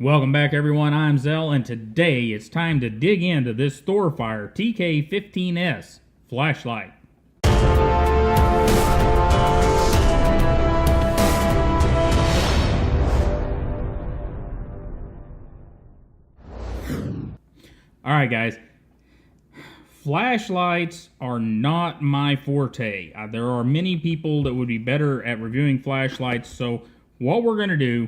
Welcome back, everyone. I'm Zell, and today it's time to dig into this Thorfire TK15S flashlight. Alright guys, flashlights are not my forte. There are many people that would be better at reviewing flashlights, so what we're going to do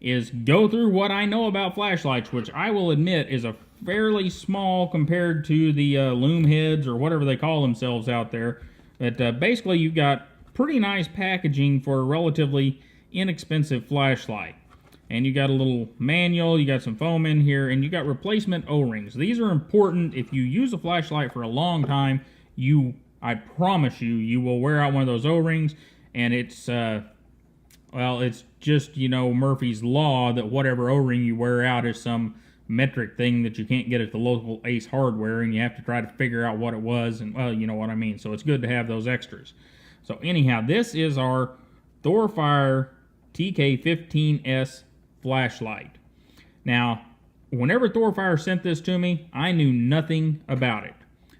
is go through what I know about flashlights, which I will admit is a fairly small compared to the loom heads or whatever they call themselves out there. But basically you've got pretty nice packaging for a relatively inexpensive flashlight. And you got a little manual, you got some foam in here, and you got replacement O-rings. These are important. If you use a flashlight for a long time, I promise you will wear out one of those O-rings, and it's well, it's just, you know, Murphy's Law that whatever O-ring you wear out is some metric thing that you can't get at the local Ace Hardware, and you have to try to figure out what it was, and, well, you know what I mean. So it's good to have those extras. So anyhow, this is our Thorfire TK15S flashlight. Now, whenever Thorfire sent this to me, I knew nothing about it.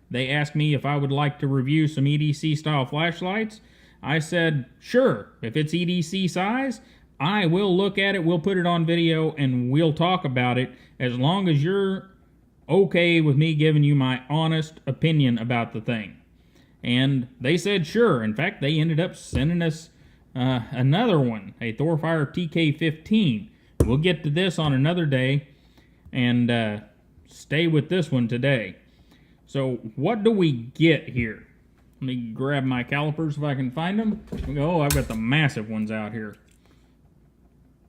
They asked me if I would like to review some EDC style flashlights. I said, sure, if it's EDC size, I will look at it, we'll put it on video, and we'll talk about it, as long as you're okay with me giving you my honest opinion about the thing. And they said sure. In fact, they ended up sending us another one, a Thorfire TK15. We'll get to this on another day, and stay with this one today. So what do we get here? Let me grab my calipers if I can find them. Oh, I've got the massive ones out here.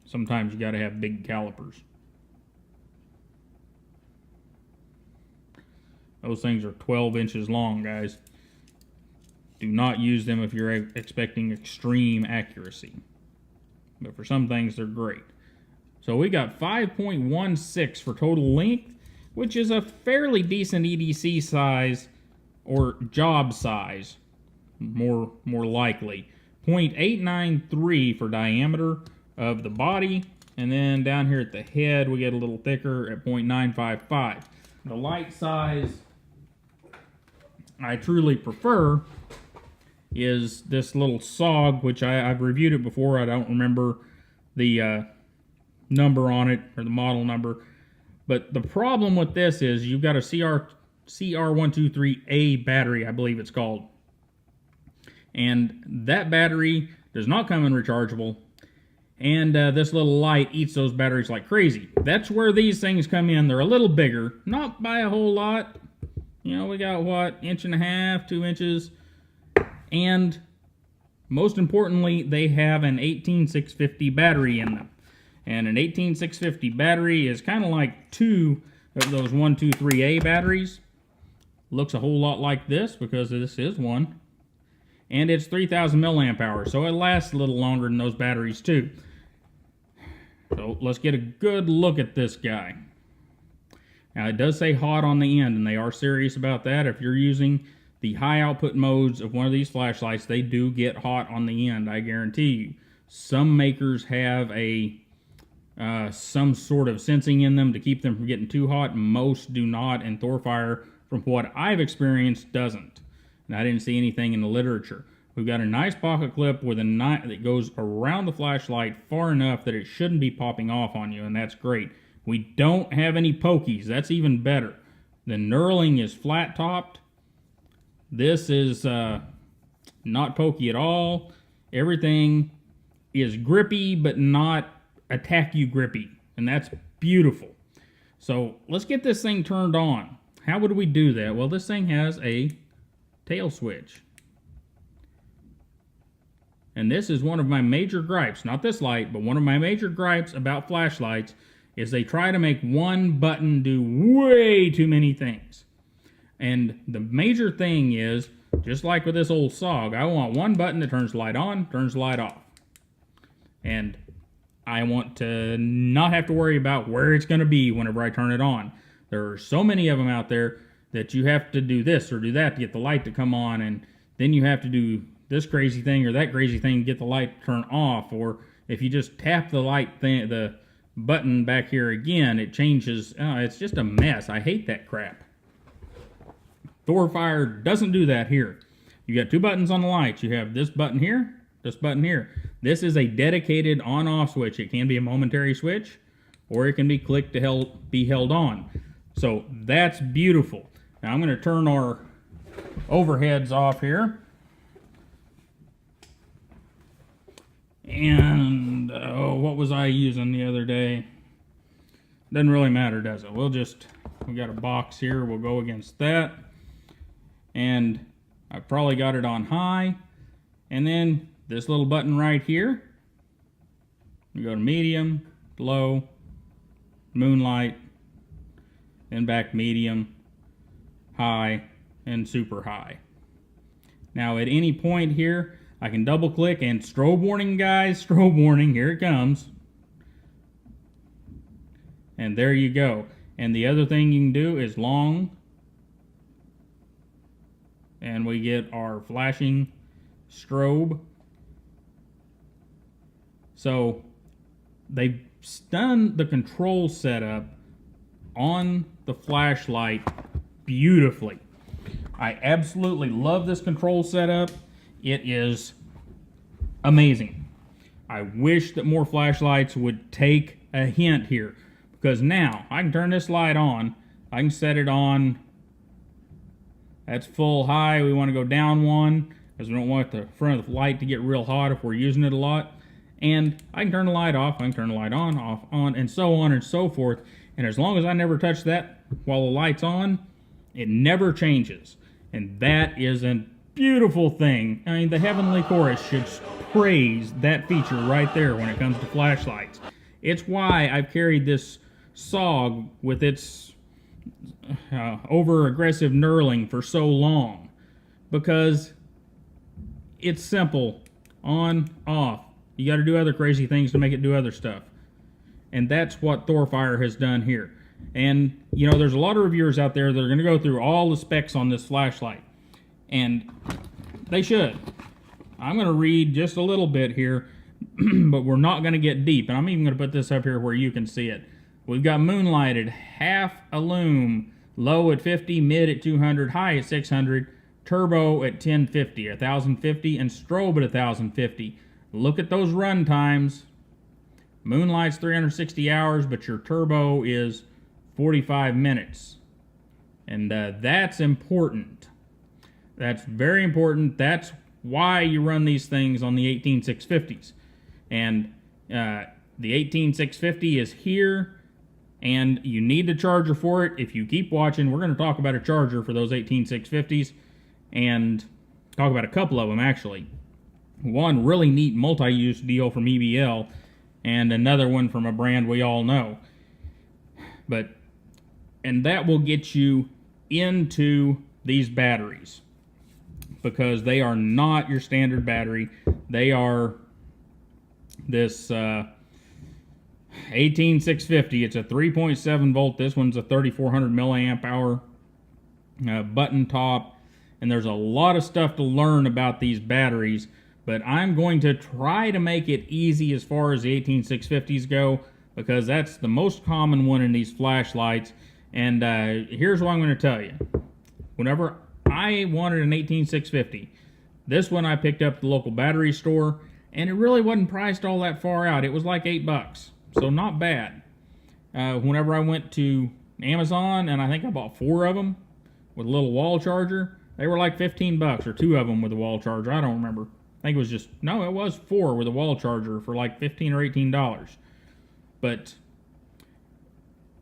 Sometimes you got to have big calipers. Those things are 12 inches long, guys. Do not use them if you're expecting extreme accuracy. But for some things, they're great. So we got 5.16 for total length, which is a fairly decent EDC size, or job size, more likely. 0.893 for diameter of the body, and then down here at the head we get a little thicker at 0.955. The light size I truly prefer is this little SOG, which I've reviewed it before. I don't remember the number on it, or the model number, but the problem with this is you've got a CR123A battery, I believe it's called. And that battery does not come in rechargeable. And this little light eats those batteries like crazy. That's where these things come in. They're a little bigger, not by a whole lot. You know, we got what, 1.5 inches, 2 inches. And most importantly, they have an 18650 battery in them. And an 18650 battery is kind of like two of those 123A batteries. Looks a whole lot like this, because this is one. And it's 3000 milliamp hours, so it lasts a little longer than those batteries too. So let's get a good look at this guy. Now it does say hot on the end, and they are serious about that. If you're using the high output modes of one of these flashlights, they do get hot on the end, I guarantee you. Some makers have some sort of sensing in them to keep them from getting too hot. Most do not, and Thorfire, from what I've experienced, doesn't. And I didn't see anything in the literature. We've got a nice pocket clip with a knife that goes around the flashlight far enough that it shouldn't be popping off on you, and that's great. We don't have any pokies. That's even better. The knurling is flat topped. This is not pokey at all. Everything is grippy, but not attack you grippy, and that's beautiful. So let's get this thing turned on. How would we do that? Well, this thing has a tail switch. And this is one of my major gripes, not this light, but one of my major gripes about flashlights is they try to make one button do way too many things. And the major thing is, just like with this old SOG, I want one button that turns the light on, turns the light off. And I want to not have to worry about where it's going to be whenever I turn it on. There are so many of them out there that you have to do this or do that to get the light to come on, and then you have to do this crazy thing or that crazy thing to get the light to turn off. Or if you just tap the light thing, the button back here again, it changes. It's just a mess. I hate that crap. Thorfire doesn't do that here. You got two buttons on the lights. You have this button here, this button here. This is a dedicated on-off switch. It can be a momentary switch, or it can be clicked to be held on. So that's beautiful. Now I'm going to turn our overheads off here. And what was I using the other day? Doesn't really matter, does it? We got a box here. We'll go against that. And I probably got it on high. And then this little button right here. We go to medium, low, moonlight, then back medium, high, and super high. Now at any point here, I can double click and strobe warning, guys, strobe warning, here it comes. And there you go. And the other thing you can do is long, and we get our flashing strobe. So they've done the control setup on the flashlight beautifully. I absolutely love this control setup. It is amazing. I wish that more flashlights would take a hint here, because now I can turn this light on. I can set it on. That's full high. We want to go down one because we don't want the front of the light to get real hot if we're using it a lot. And I can turn the light off. I can turn the light on, off, on, and so on and so forth. And as long as I never touch that while the light's on, it never changes. And that is a beautiful thing. I mean, the Heavenly Chorus should praise that feature right there when it comes to flashlights. It's why I've carried this SOG with its over-aggressive knurling for so long. Because it's simple. On, off. You got to do other crazy things to make it do other stuff. And that's what Thorfire has done here. And, you know, there's a lot of reviewers out there that are going to go through all the specs on this flashlight. And they should. I'm going to read just a little bit here, but we're not going to get deep. And I'm even going to put this up here where you can see it. We've got moonlighted, half a lume, low at 50, mid at 200, high at 600, turbo at 1050, 1050, and strobe at 1050. Look at those run times. Moonlight's 360 hours, but your turbo is 45 minutes. And that's important. That's very important. That's why you run these things on the 18650s. And the 18650 is here, and you need a charger for it. If you keep watching, we're going to talk about a charger for those 18650s, and talk about a couple of them, actually. One really neat multi-use deal from EBL, and another one from a brand we all know. And that will get you into these batteries, because they are not your standard battery. They are this 18650. It's a 3.7 volt. This one's a 3400 milliamp hour button top. And there's a lot of stuff to learn about these batteries, but I'm going to try to make it easy as far as the 18650s go, because that's the most common one in these flashlights. And here's what I'm going to tell you. Whenever I wanted an 18650, this one I picked up at the local battery store, and it really wasn't priced all that far out. It was like $8, so not bad. Whenever I went to Amazon, and I think I bought 4 of them with a little wall charger, they were like $15, or 2 of them with a wall charger. I don't remember. I think it was just, no, it was 4 with a wall charger for like $15 or $18. But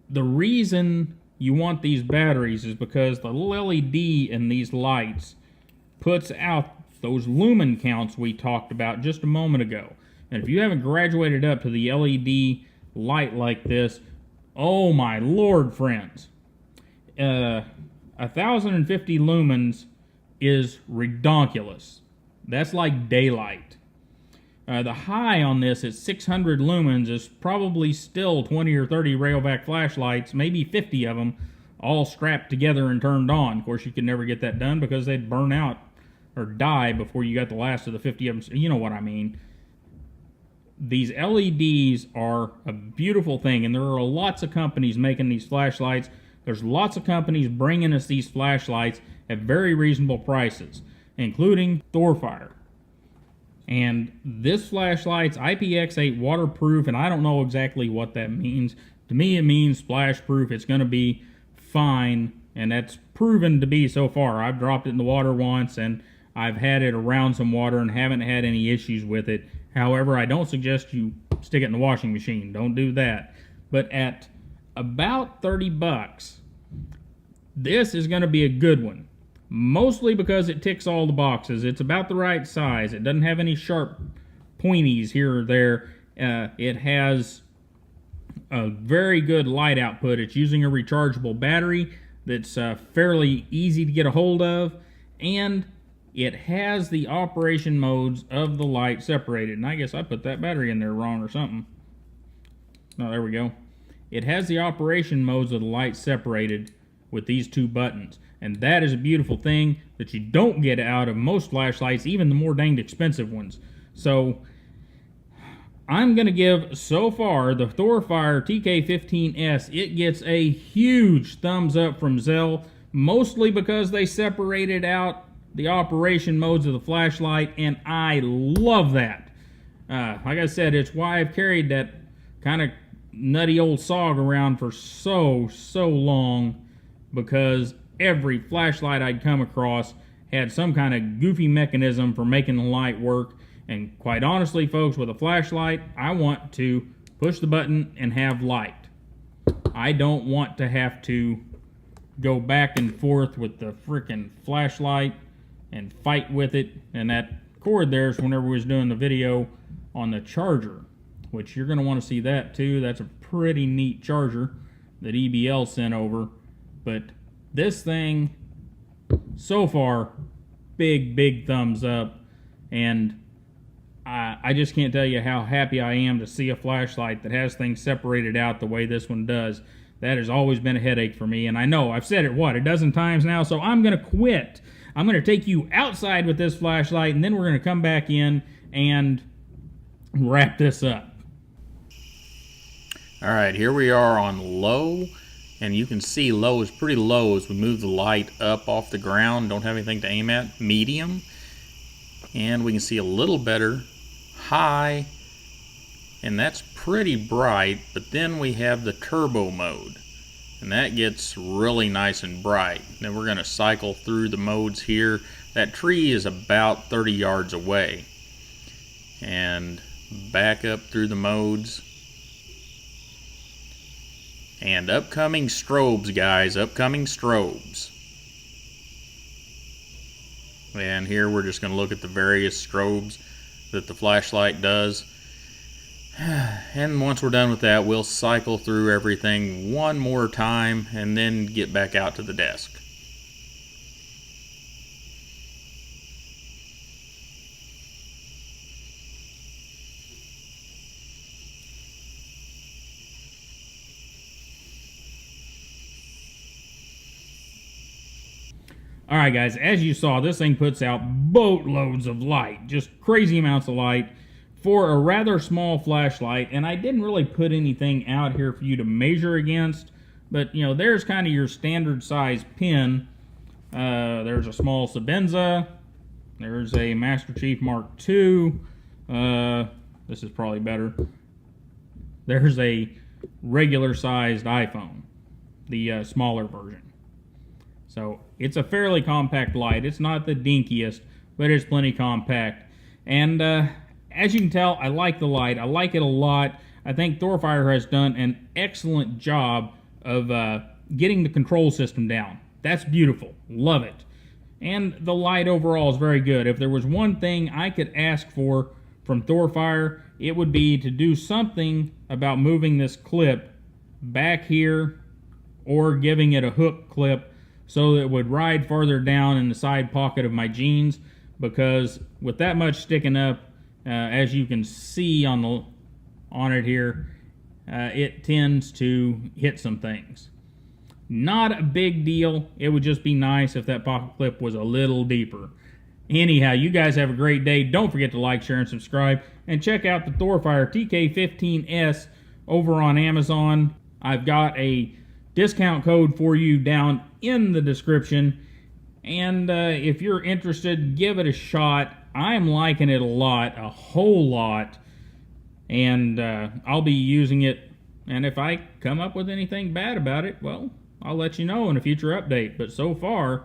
the reason you want these batteries is because the little LED in these lights puts out those lumen counts we talked about just a moment ago. And if you haven't graduated up to the LED light like this, oh my lord, friends. 1050 lumens is redonkulous. That's like daylight. The high on this at 600 lumens is probably still 20 or 30 Rayovac flashlights, maybe 50 of them, all strapped together and turned on. Of course, you could never get that done because they'd burn out or die before you got the last of the 50 of them. So you know what I mean. these LEDs are a beautiful thing, and there are lots of companies making these flashlights. There's lots of companies bringing us these flashlights at very reasonable prices, including Thorfire. And this flashlight's IPX8 waterproof, and I don't know exactly what that means. To me, it means splash proof. It's going to be fine, and that's proven to be so far. I've dropped it in the water once, and I've had it around some water and haven't had any issues with it. However, I don't suggest you stick it in the washing machine. Don't do that. But at about 30 bucks, this is going to be a good one. Mostly because it ticks all the boxes. It's about the right size. It doesn't have any sharp pointies here or there. It has a very good light output. It's using a rechargeable battery that's fairly easy to get a hold of, and it has the operation modes of the light separated. And I guess I put that battery in there wrong or something. No, there we go. It has the operation modes of the light separated with these two buttons. And that is a beautiful thing that you don't get out of most flashlights, even the more danged expensive ones. So I'm going to give, so far, the Thorfire TK15S, it gets a huge thumbs up from Zell, mostly because they separated out the operation modes of the flashlight, and I love that. Like I said, it's why I've carried that kind of nutty old SOG around for so long, because every flashlight I'd come across had some kind of goofy mechanism for making the light work. And quite honestly, folks, with a flashlight, I want to push the button and have light. I don't want to have to go back and forth with the frickin' flashlight and fight with it. And that cord there's whenever we was doing the video on the charger, which you're going to want to see that too. That's a pretty neat charger that EBL sent over. But this thing, so far, big thumbs up, and I just can't tell you how happy I am to see a flashlight that has things separated out the way this one does. That has always been a headache for me, and I know I've said it, a dozen times now, so I'm going to quit. I'm going to take you outside with this flashlight, and then we're going to come back in and wrap this up. All right, here we are on low. And you can see low is pretty low as we move the light up off the ground. Don't have anything to aim at. Medium. And we can see a little better. High. And that's pretty bright. But then we have the turbo mode. And that gets really nice and bright. Then we're going to cycle through the modes here. That tree is about 30 yards away. And back up through the modes. And upcoming strobes, guys, upcoming strobes. And here we're just going to look at the various strobes that the flashlight does. And once we're done with that, we'll cycle through everything one more time and then get back out to the desk. Alright guys, as you saw, this thing puts out boatloads of light, just crazy amounts of light for a rather small flashlight, and I didn't really put anything out here for you to measure against, but you know, there's kind of your standard size pin. There's a small Sabenza, there's a Master Chief Mark II, this is probably better. There's a regular sized iPhone, the smaller version. So it's a fairly compact light. It's not the dinkiest, but it's plenty compact. And as you can tell, I like the light. I like it a lot. I think Thorfire has done an excellent job of getting the control system down. That's beautiful. Love it. And the light overall is very good. If there was one thing I could ask for from Thorfire, it would be to do something about moving this clip back here or giving it a hook clip so that it would ride farther down in the side pocket of my jeans, because with that much sticking up, as you can see on it here, it tends to hit some things. Not a big deal. It would just be nice if that pocket clip was a little deeper. Anyhow, you guys have a great day. Don't forget to like, share, and subscribe. And check out the Thorfire TK15S over on Amazon. I've got a discount code for you down in the description. And if you're interested, give it a shot. I'm liking it a whole lot. And I'll be using it. And if I come up with anything bad about it, well, I'll let you know in a future update. But so far,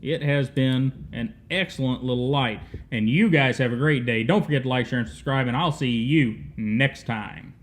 it has been an excellent little light. And you guys have a great day. Don't forget to like, share, and subscribe. And I'll see you next time.